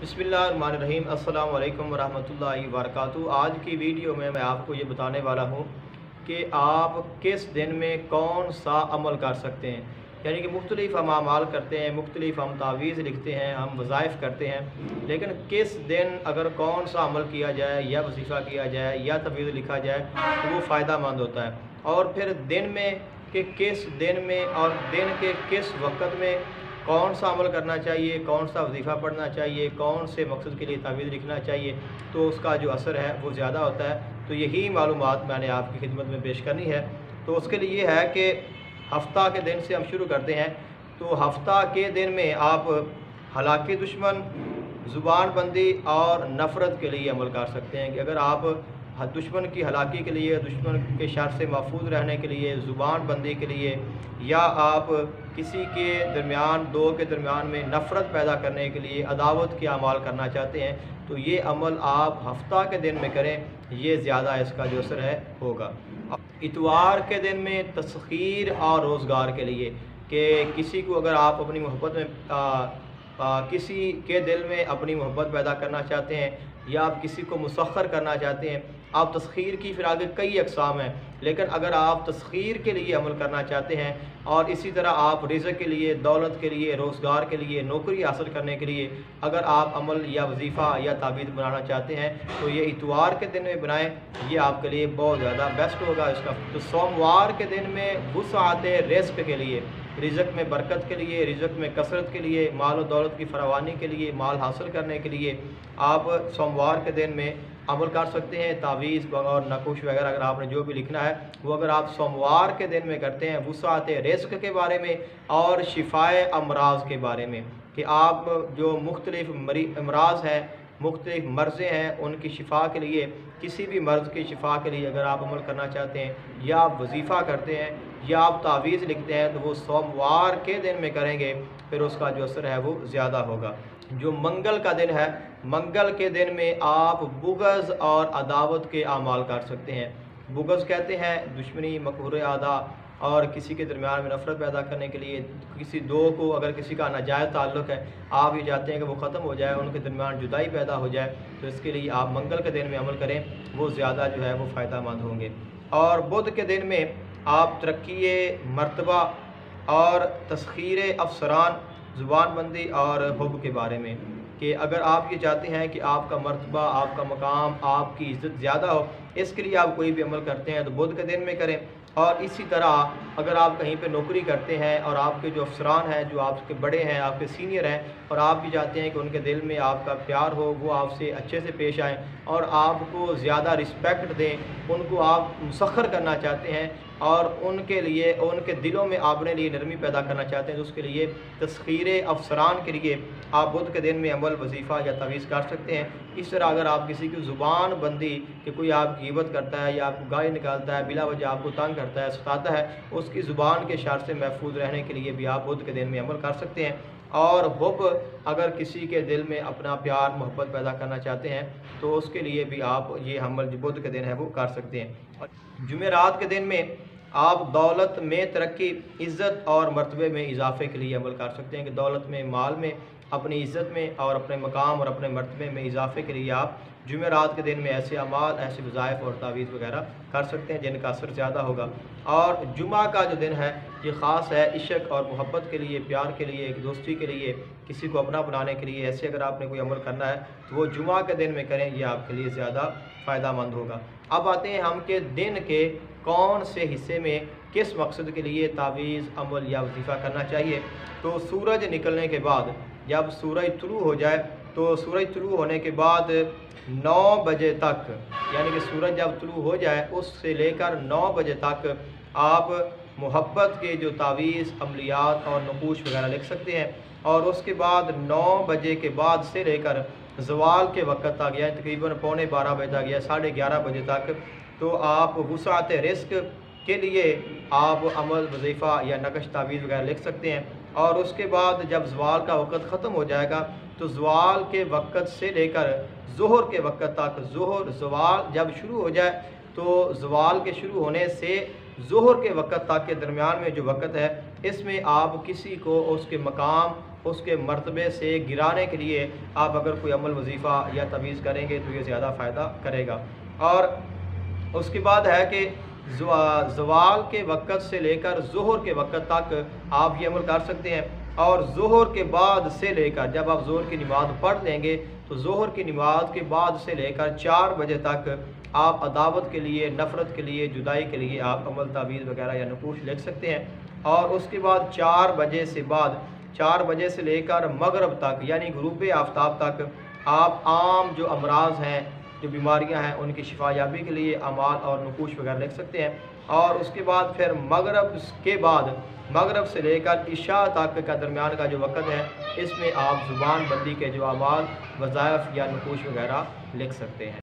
बिस्मिल्लाहिर्रहमानिर्रहीम। अस्सलाम वालेकुम वरहमतुल्लाहि वबरकातुहू। आज की वीडियो में मैं आपको ये बताने वाला हूँ कि आप किस दिन में कौन सा अमल कर सकते हैं। यानी कि मुख्तलिफ़ हम अमाल करते हैं, मुख्तलिफ़ हम तावीज़ लिखते हैं, हम वज़ाइफ़ करते हैं, लेकिन किस दिन अगर कौन सा अमल किया जाए या वजीफ़ा किया जाए या तवीज़ लिखा जाए तो वो फ़ायदा मंद होता है। और फिर दिन में कि किस दिन में और दिन के किस वक्त में कौन सा अमल करना चाहिए, कौन सा वजीफ़ा पढ़ना चाहिए, कौन से मकसद के लिए तावीज़ लिखना चाहिए, तो उसका जो असर है वो ज़्यादा होता है। तो यही मालूमात मैंने आपकी खिदमत में पेश करनी है। तो उसके लिए है कि हफ्ता के दिन से हम शुरू करते हैं। तो हफ्ता के दिन में आप हलाकी दुश्मन, ज़ुबान बंदी और नफ़रत के लिए अमल कर सकते हैं कि अगर आप दुश्मन की हलाकी के लिए, दुश्मन के शर से महफूज रहने के लिए, ज़ुबान बंदी के लिए, या आप किसी के दरमियान, दो के दरमियान में नफ़रत पैदा करने के लिए अदावत के अमाल करना चाहते हैं, तो ये अमल आप हफ्ता के दिन में करें, ये ज़्यादा इसका जो असर है होगा। इतवार के दिन में तस्खीर और रोज़गार के लिए कि किसी को अगर आप अपनी मोहब्बत में किसी के दिल में अपनी मोहब्बत पैदा करना चाहते हैं या आप किसी को मुसख्खर करना चाहते हैं। आप तस्खीर की फिर आगे कई अक़साम हैं, लेकिन अगर आप तस्खीर के लिए अमल करना चाहते हैं और इसी तरह आप रिज़्क़ के लिए, दौलत के लिए, रोज़गार के लिए, नौकरी हासिल करने के लिए अगर आप अमल या वजीफ़ा या ताबीज़ बनाना चाहते हैं तो ये इतवार के दिन में बनाएं, ये आपके लिए बहुत ज़्यादा बेस्ट होगा इसका। तो सोमवार के दिन में वुसअत रिज़्क़ के लिए, रिज़्क़ में बरकत के लिए, रिज़्क़ में कसरत के लिए, माल और दौलत की फरावानी के लिए, माल हासिल करने के लिए आप सोमवार के दिन में अमल कर सकते हैं। तावीज़ और नकुश वगैरह अगर आपने जो भी लिखना है वो अगर आप सोमवार के दिन में करते हैं, वुसअत रिज़्क़ के बारे में और शिफ़ाए अमराज़ के बारे में कि आप जो मुख्तलिफ़ अमराज़ हैं, मुख्तलिफ़ मर्ज़ें हैं, उनकी शिफा के लिए, किसी भी मर्ज़ की शिफा के लिए अगर आप अमल करना चाहते हैं या आप वजीफ़ा करते हैं या आप तावीज़ लिखते हैं तो वो सोमवार के दिन में करेंगे, फिर उसका जो असर है वो ज़्यादा होगा। जो मंगल का दिन है, मंगल के दिन में आप बुग़्ज़ और अदावत के अमाल कर सकते हैं। बुग़्ज़ कहते हैं दुश्मनी, मकरूह आदा और किसी के दरमियान में नफ़रत पैदा करने के लिए, किसी दो को अगर किसी का नाजायज़ ताल्लुक़ है, आप ये चाहते हैं कि वो ख़त्म हो जाए, उनके दरमियान जुदाई पैदा हो जाए, तो इसके लिए आप मंगल के दिन में अमल करें, वो ज़्यादा जो है वो फ़ायदा मंद होंगे। और बुध के दिन में आप तरक्की मर्तबा और तस्खीर अफसरान, ज़ुबान बंदी और हुब के बारे में कि अगर आप ये चाहते हैं कि आपका मर्तबा, आपका मकाम, आपकी इज़्ज़त ज़्यादा हो, इसके लिए आप कोई भी अमल करते हैं तो बुध के दिन में करें। और इसी तरह अगर आप कहीं पे नौकरी करते हैं और आपके जो अफसरान हैं, जो आपके बड़े हैं, आपके सीनियर हैं, और आप भी चाहते हैं कि उनके दिल में आपका प्यार हो, वो आपसे अच्छे से पेश आएँ और आपको ज़्यादा रिस्पेक्ट दें, उनको आप मुसख्खर करना चाहते हैं और उनके लिए, उनके दिलों में अपने लिए नरमी पैदा करना चाहते हैं, तो उसके लिए तस्खीर अफसरान के लिए आप बुध के दिन में अमल, वजीफ़ा या तावीज़ कर सकते हैं। इस तरह अगर आप किसी की ज़ुबान बंदी कि कोई आपकी ग़ीबत करता है या आपको गाली निकालता है, बिला वजह आपको तंग करता है, सताता है, उसकी ज़ुबान के शर से महफूज रहने के लिए भी आप बुध के दिन में अमल कर सकते हैं। और हुब, अगर किसी के दिल में अपना प्यार, मोहब्बत पैदा करना चाहते हैं तो उसके लिए भी आप ये अमल जो बुध के दिन है वो कर सकते हैं। जुमेरात के दिन में आप दौलत में तरक्की, इज़्ज़त और मर्तबे में इजाफ़े के लिए अमल कर सकते हैं कि दौलत में, माल में, अपनी इज़्ज़त में और अपने मकाम और अपने मर्तबे में इजाफ़े के लिए आप जुमेरात के दिन में ऐसे अमाल, ऐसे वज़ाइफ़ और तावीज़ वगैरह कर सकते हैं जिनका असर ज़्यादा होगा। और जुमा का जो दिन है ये ख़ास है इश्क और मोहब्बत के लिए, प्यार के लिए, एक दोस्ती के लिए, किसी को अपना बनाने के लिए। ऐसे अगर आपने कोई अमल करना है तो वो जुमा के दिन में करें, यह आपके लिए ज़्यादा फ़ायदा मंद होगा। अब आते हैं हम कि दिन के कौन से हिस्से में किस मकसद के लिए तावीज़, अमल या वजीफ़ा करना चाहिए। तो सूरज निकलने के बाद, जब सूरज तुलू हो जाए, तो सूरज तुलू होने के बाद 9 बजे तक, यानी कि सूरज जब तुलू हो जाए उससे लेकर 9 बजे तक आप मोहब्बत के जो तावीज़, अमलियात और नकूश वगैरह लिख सकते हैं। और उसके बाद 9 बजे के बाद से लेकर ज़वाल के वक़्त तक, यानी तकरीबन पौने 12 बजे तक या 11:30 बजे तक, तो आप वुसअत रिज़्क़ के लिए आप अमल, वजीफ़ा या नक्श, तावीज़ वगैरह लिख सकते हैं। और उसके बाद जब ज़वाल का वक़्त ख़त्म हो जाएगा तो ज़वाल के वक़्त से लेकर ज़ोहर के वक़्त तक, ज़ोहर ज़वाल जब शुरू हो जाए तो ज़वाल के शुरू होने से ज़ोहर के वक़्त तक के दरमियान में जो वक़्त है, इसमें आप किसी को उसके मकाम اس کے مرتبے سے گرانے کے لیے آپ اگر کوئی عمل وظیفہ یا تعویذ کریں گے تو یہ زیادہ فائدہ کرے گا۔ اور اس کے بعد ہے کہ زوال کے وقت سے لے کر ظہر کے وقت تک آپ یہ عمل کر سکتے ہیں، اور ظہر کے بعد سے لے کر جب آپ ظہر کی نماز پڑھ لیں گے تو ظہر کی نماز کے بعد سے لے کر 4 بجے تک آپ عداوت کے لیے، نفرت کے لیے، جدائی کے لیے آپ عمل تعویذ وغیرہ یا نقوش لکھ سکتے ہیں۔ اور اس کے بعد 4 بجے سے لے کر مغرب تک یعنی غروب آفتاب تک آپ عام جو امراض ہیں، جو بیماریاں ہیں، ان کی شفا یابی کے لیے اعمال اور نقوش وغیرہ لکھ سکتے ہیں۔ اور اس کے بعد پھر مغرب سے لے کر عشاء تک کا درمیان کا جو وقت ہے، اس میں آپ زبان بندی کے جو اعمال، وظائف یا نقوش وغیرہ لکھ سکتے ہیں۔